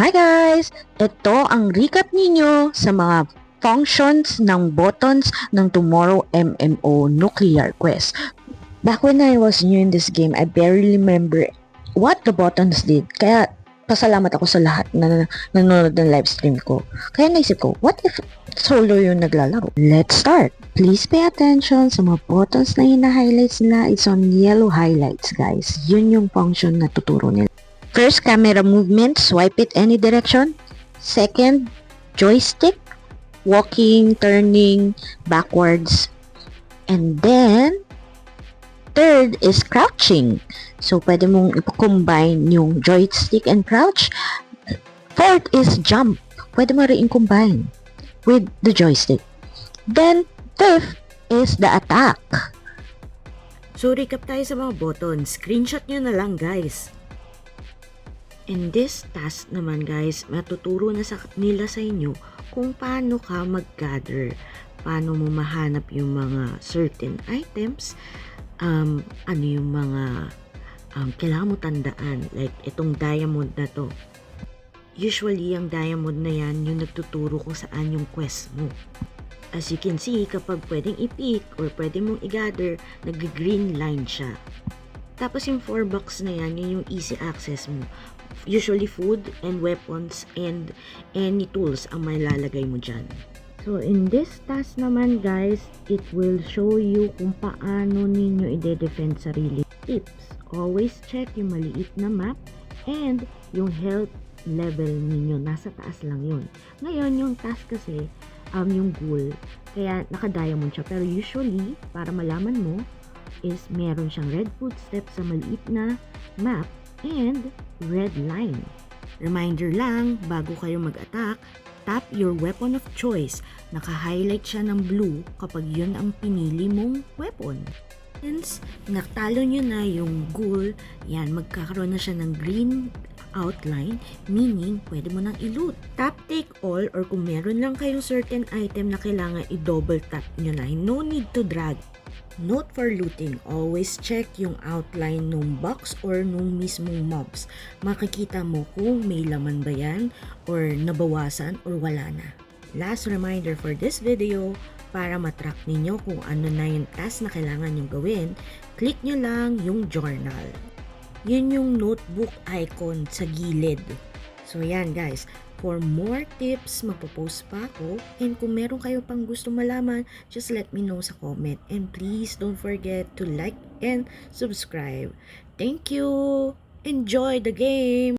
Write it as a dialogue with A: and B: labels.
A: Hi guys! Ito ang recap ninyo sa mga functions ng buttons ng Tomorrow MMO Nuclear Quest. Back when I was new in this game, I barely remember what the buttons did. Kaya pasalamat ako sa lahat na nanonood ng live stream ko. Kaya naisip ko, what if solo yung naglalaro? Let's start! Please pay attention sa mga buttons na hina-highlights nila. It's on yellow highlights, guys. Yun yung function na tuturo nila. First, camera movement, swipe it any direction. Second, joystick, walking, turning, backwards. And then, third is crouching. So, pwede mong i-combine yung joystick and crouch. Fourth is jump. Pwede mo rin combine with the joystick. Then, fifth is the attack.
B: So, recap tayo sa mga buttons. Screenshot nyo na lang, guys. In this task naman, guys, matuturo na nila sa inyo kung paano ka mag-gather, paano mo mahanap yung mga certain items, ano yung mga kailangan mo tandaan, like itong diamond na to. Usually, yung diamond na yan, yung nagtuturo kung saan yung quest mo. As you can see, kapag pwedeng i-pick or pwede mong i-gather, nag-green line siya. Tapos yung 4 box na yan, yun yung easy access mo. Usually food and weapons and any tools ang mailalagay mo dyan. So in this task naman, guys, it will show you kung paano ninyo i-defend sarili. Tips: always check yung maliit na map and yung health level ninyo. Nasa taas lang yun. Ngayon, yung task kasi, yung ghoul, kaya naka-diamond siya. Pero usually, para malaman mo, is meron siyang red footsteps sa maliit na map and red line. Reminder lang, bago kayo mag-attack, tap your weapon of choice. Naka-highlight siya ng blue kapag yun ang pinili mong weapon. Since natalo nyo na yung ghoul, yan, magkakaroon na siya ng green outline, meaning pwede mo nang i-loot. Tap take all, or kung meron lang kayong certain item na kailangan i-double tap nyo na, no need to drag. Note for looting, always check yung outline nung box or nung mismong mobs. Makikita mo kung may laman ba yan or nabawasan or wala na. Last reminder for this video, para matrack ninyo kung ano na yung task na kailangan nyo gawin, click nyo lang yung journal. Yun yung notebook icon sa gilid. So yan, guys. For more tips, magpo-post pa ako. And kung meron kayo pang gusto malaman, just let me know sa comment. And please don't forget to like and subscribe. Thank you! Enjoy the game!